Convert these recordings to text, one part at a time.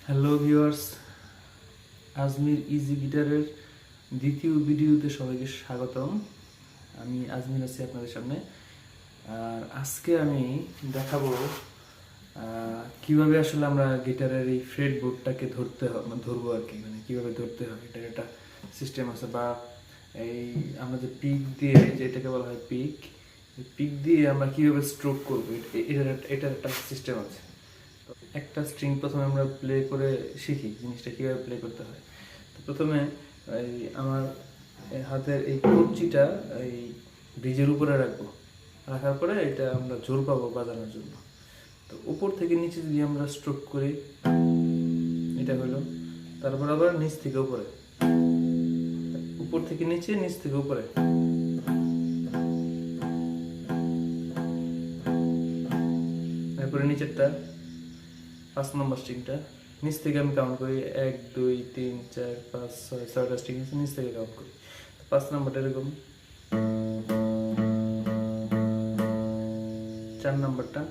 Hello viewers, Ajmer easy গিটারের দ্বিতীয় ভিডিওতে সবাইকে স্বাগতম। আমি আজমির আছি আপনাদের সামনে। আর আজকে আমি দেখাবো কিভাবে আসলে আমরা গিটারের এই ফ্রেট বোর্ডটাকে ধরবো আর কি, মানে কিভাবে ধরতে হয়। এটার একটা সিস্টেম আছে, বা এই আমরা যে পিক দিয়ে, যেটাকে বলা হয় পিক, পিক দিয়ে আমরা কিভাবে স্ট্রোক করবো, এটার একটা সিস্টেম আছে। একটা স্ট্রিং প্রথমে আমরা প্লে করে শিখি জিনিসটা কীভাবে প্লে করতে হয়। তো প্রথমে এই আমার হাতের এই কবজিটা এই ব্রিজের উপরে রাখবো, রাখার পরে এটা আমরা জোর পাবো বাজানোর জন্য। তো উপর থেকে নিচে যদি আমরা স্ট্রোক করি, এটা হলো। তারপর আবার নিচ থেকে উপরে, উপর থেকে নিচে, নিচ থেকে উপরে। এরপরে নিচেরটা 5 নম্বর স্ট্রিংটা নিচ থেকে আমি কাউন্ট করি, 1 2 3 4 5 6 6টা স্ট্রিং আছে, নিচ থেকে কাউন্ট করি। 5 নম্বরটা এরকম, 4 নম্বরটা,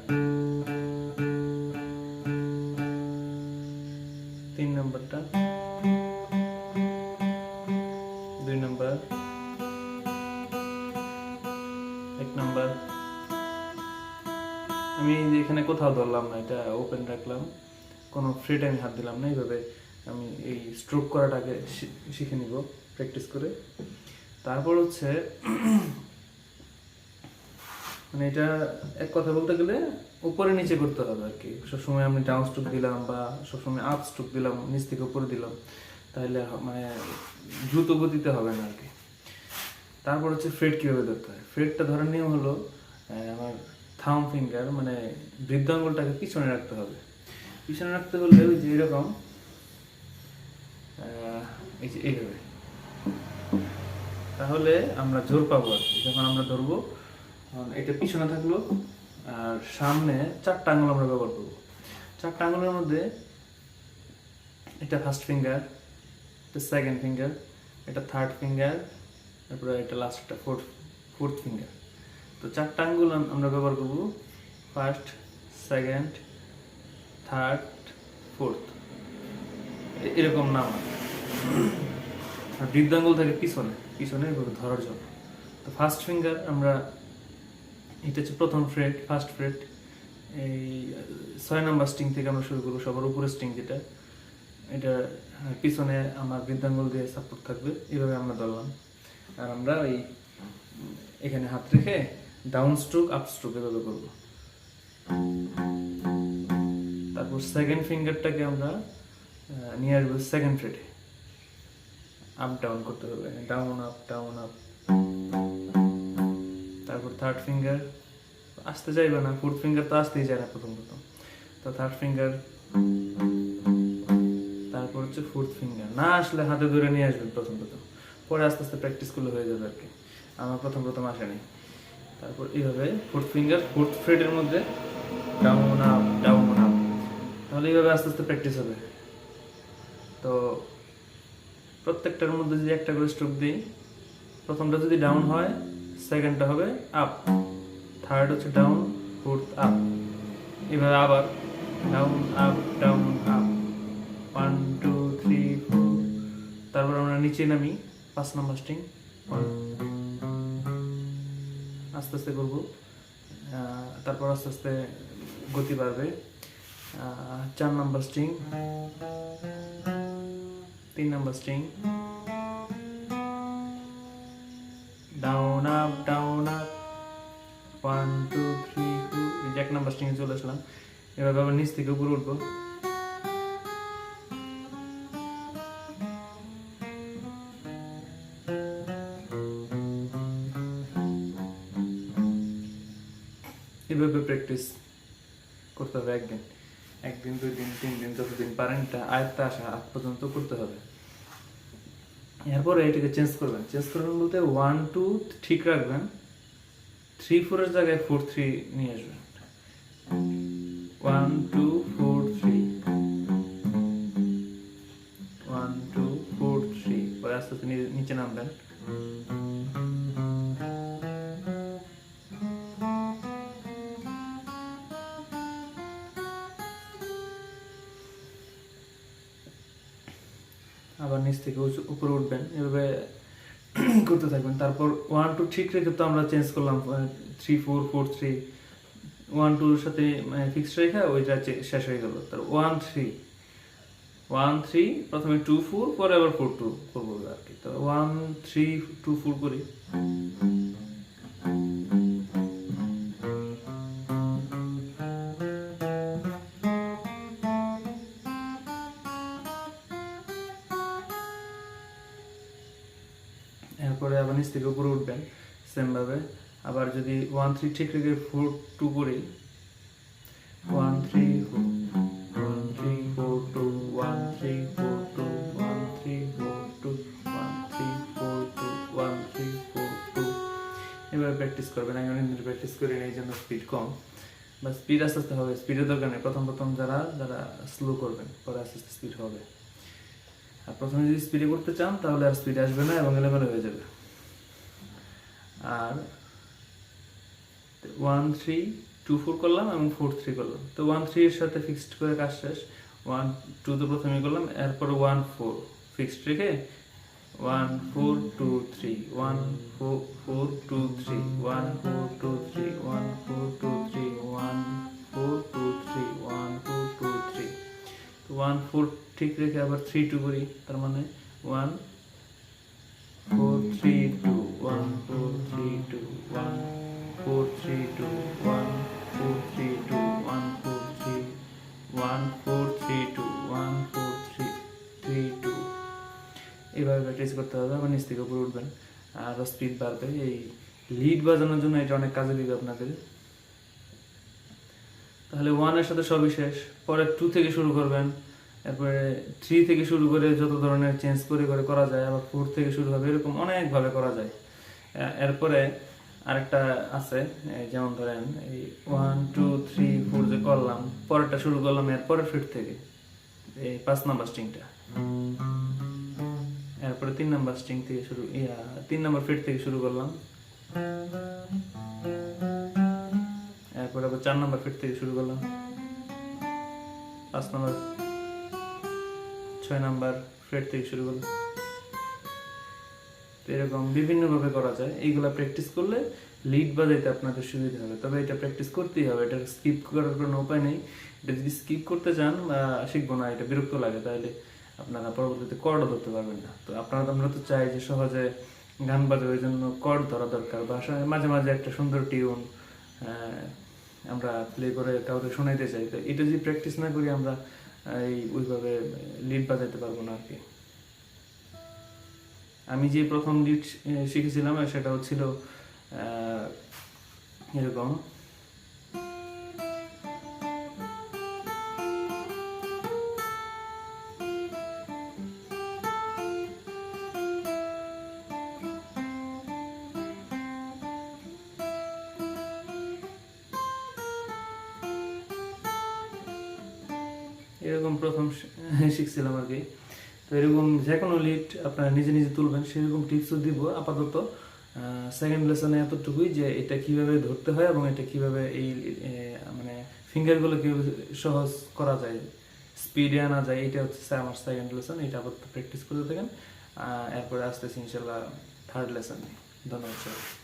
3 নম্বরটা, 2 নম্বর, 1 নম্বর। আমি এখানে কোথাও ধরলাম না, এটা ওপেন রাখলাম, কোনো ফ্রি টাইম হাত দিলাম না। এইভাবে আমি এই স্ট্রোক করাটাকে শিখে নিব প্র্যাকটিস করে। তারপর হচ্ছে মানে এটা এক কথা বলতে গেলে উপরে নিচে করতে হবে আর কি। সবসময় আমি ডাউন স্ট্রোক দিলাম বা সবসময় আপ স্ট্রোক দিলাম, নিচ থেকে উপরে দিলাম, তাহলে মানে দ্রুত গতিতে হবে না আর কি। তারপর হচ্ছে ফ্রেট কীভাবে ধরতে হয়। ফ্রেটটা ধরার নিয়ম হলো, আমার থাম ফিঙ্গার মানে বৃদ্ধাঙ্গুলটাকে পিছনে রাখতে হবে। পিছনে রাখতে হলে ওই যে এরকম, এই যে এইভাবে, তাহলে আমরা জোর পাবো আর কি যখন আমরা ধরবো। এটা পিছনে থাকলো, আর সামনে 4টা আঙুল আমরা ব্যবহার করবো। 4টা আঙুলের মধ্যে এটা ফার্স্ট ফিঙ্গার, এটা সেকেন্ড ফিঙ্গার, এটা থার্ড ফিঙ্গার, তারপরে এটা লাস্টটা ফোর্থ ফিঙ্গার। তো 4টা আঙ্গুল আমরা ব্যবহার করবো, ফার্স্ট, সেকেন্ড, থার্ড, ফোর্থ, এরকম নাম। আর বৃদ্ধাঙ্গুল থাকে পিছনে, পিছনে ধরার জন্য। তো ফার্স্ট ফিঙ্গার আমরা, এটা হচ্ছে প্রথম ফ্রেট, ফার্স্ট ফ্রেট। এই 6 নম্বর স্ট্রিং থেকে আমরা শুরু করবো, সবার উপরে স্ট্রিং যেটা, এটা পিছনে আমার বৃদ্ধাঙ্গুল দিয়ে সাপোর্ট থাকবে। এইভাবে আমরা ধরলাম, আর আমরা ওই এখানে হাত রেখে ডাউন স্ট্রোক আপ স্ট্রোক এভাবে করবো। তারপর সেকেন্ড ফিঙ্গারটাকে আমরা নিয়ে আসবো সেকেন্ড ফ্রেটে, আপ ডাউন করতে হবে, ডাউন আপ ডাউন আপ। তারপর থার্ড ফিঙ্গার আসতে চাইবে না, ফোর্থ ফিঙ্গার তো আসতেই চায় না প্রথম প্রথম, তো থার্ড ফিঙ্গার। তারপর হচ্ছে ফোর্থ ফিঙ্গার, না আসলে হাতে ধরে নিয়ে আসবেন প্রথম প্রথম, পরে আস্তে আস্তে প্র্যাকটিস করলে হয়ে যাবে আর কি। আমার প্রথম প্রথম আসেনি। তারপর এইভাবে ফোর্থ ফিঙ্গার ফোর্থ ফ্রেটের মধ্যে ডাউন আপ ডাউন আপ, তাহলে এইভাবে আস্তে আস্তে প্র্যাকটিস হবে। তো প্রত্যেকটার মধ্যে যদি একটা করে স্ট্রোক দিই, প্রথমটা যদি ডাউন হয়, সেকেন্ডটা হবে আপ, থার্ড হচ্ছে ডাউন, ফোর্থ আপ। এভাবে আবার ডাউন আপ ডাউন আপ, 1 2 3 4। তারপর আমরা নিচে নামি, 5 নম্বর স্ট্রিং, আস্তে আস্তে করবো। তারপর আস্তে আস্তে গতি বাড়বে। 4 number string, 3 number string, down up down up, 1 2 3 4। এই যে 1 নম্বর স্ট্রিংয়ে চলে আসলাম। এভাবে আবার নিচ থেকে উপরে উঠবো। এভাবে প্র্যাকটিস করতে হবে একদিন, 2 দিন 3 দিন, যতদিন পারেন এটা আয়ত্তে আসা আগ পর্যন্ত করতে হবে। এরপরে এটাকে চেঞ্জ করবেন বলতে 1 2 ঠিক রাখবেন, 3 4 এর জায়গায় 4 3 নিয়ে আসবেন। 1 2 4 3, 1 2 4 3, পরে আস্তে আস্তে নিচে নামবেন। আবার নিচ থেকে উপরে উঠবেন, এভাবে করতে থাকবেন। তারপর 1 2 ঠিক রেখে তো আমরা চেঞ্জ করলাম 3 4 4 3, 1 2 সাথে ফিক্সড রেখে ওইটা শেষ হয়ে গেল। তার 1 3 1 3 প্রথমে 2 4 পরে আবার 4 2 করবো আর কি। তো 1 3 2 4 করি। এরপরে আবার নিচ থেকে উপরে উঠবেন সেম ভাবে। আবার যদি 1 3 ঠিক রেখে 4 2 করি, 1 3 4 1 3 4 2 1 3 4 2 1 3 4 2 1 3 4 2 1 3 4 2। এভাবে প্র্যাকটিস করবেন। আমি অনেক দিন প্র্যাকটিস করি, এই জন্য স্পিড কম, বা স্পিড আস্তে আস্তে হবে। স্পিডের দরকার নেই, প্রথম প্রথম যারা স্লো করবেন, পরে আস্তে আস্তে স্পিড হবে। আর প্রথমে যদি স্পিডে করতে চান তাহলে আর স্পিড আসবে না এবং এলোমেলো হয়ে যাবে। আর 1 3 2 4 করলাম এবং 4 3 করলাম। তো 1 3 এর সাথে ফিক্সড করে কাজ শেষ। 1 2 তো প্রথমে করলাম, এরপর 1 4 ফিক্সড রেখে 1 4 2 3 1 4 4 2 3 1 4 2 3 1 4 2 3 1 4 2 3 1 4 2 3। তো 1 4 ঠিক রেখে আবার 3 2 করি, তার মানে 1 4 3 2 1 4 3 2 1 4 3 2 1 4 3 2 1 4 3 1 4 3 2 1 4 3 3 2। এইভাবে প্র্যাকটিস করতে হবে। আবার নিচ থেকে উপরে উঠবেন, আর স্পিড বাড়বে। এই লিড বাজানোর জন্য এটা অনেক কাজে দিবে আপনাদের। তাহলে 1 এর সাথে সবই শেষ। পরে 2 থেকে শুরু করবেন, এরপরে 3 থেকে শুরু করে যত ধরনের চেঞ্জ করে করে করা যায়। আবার 4 থেকে শুরু হবে, এরকম অনেকভাবে করা যায়। এরপরে আরেকটা আছে, যেমন ধরেন এই 1 2 3 4 যে করলাম, পরেরটা শুরু করলাম এরপরের ফিট থেকে, এই 5 নাম্বার স্ট্রিংটা। এরপরে 3 নাম্বার স্ট্রিং থেকে শুরু, 3 নাম্বার ফিট থেকে শুরু করলাম। এরপরে আবার 4 নাম্বার ফিট থেকে শুরু করলাম, 5 নাম্বার 6 নাম্বার ফ্রেট থেকে শুরু করলাম। তো এরকম বিভিন্নভাবে করা যায়। এইগুলা প্র্যাকটিস করলে লিড বাজাইতে আপনাদের সুবিধা হবে। তবে এটা প্র্যাকটিস করতেই হবে, এটা স্কিপ করার কোনো উপায় নেই। এটা যদি স্কিপ করতে চান বা শিখবো না, এটা বিরক্ত লাগে, তাহলে আপনারা পরবর্তীতে কর্ডও ধরতে পারবেন না। তো আমরা তো চাই যে সহজে গান বাজাবে, ওই জন্য কর্ড ধরা দরকার, বা মাঝে মাঝে একটা সুন্দর টিউন আমরা প্লে করে কাউকে শোনাইতে চাই। তো এটা যদি প্র্যাকটিস না করি আমরা ওইভাবে লিড বাজাইতে পারবো না আর কি। আমি যে প্রথম লিড শিখেছিলাম সেটা হচ্ছিল এরকম। এরকম প্রথম শিখছিলাম আর কি। তো এরকম যে কোনো লিড আপনারা নিজে নিজে তুলবেন, সেরকম টিপসও দিব আপাতত। সেকেন্ড লেসনে এতটুকুই যে এটা কিভাবে ধরতে হয় এবং এটা কিভাবে এই মানে ফিঙ্গারগুলো কিভাবে সহজ করা যায়, স্পিডে আনা যায়, এটা হচ্ছে আমার সেকেন্ড লেসন। এটা আপাতত প্র্যাকটিস করতে থাকেন। এরপরে আসতেছি ইনশাল্লাহ থার্ড লেসনে। ধন্যবাদ সবাই।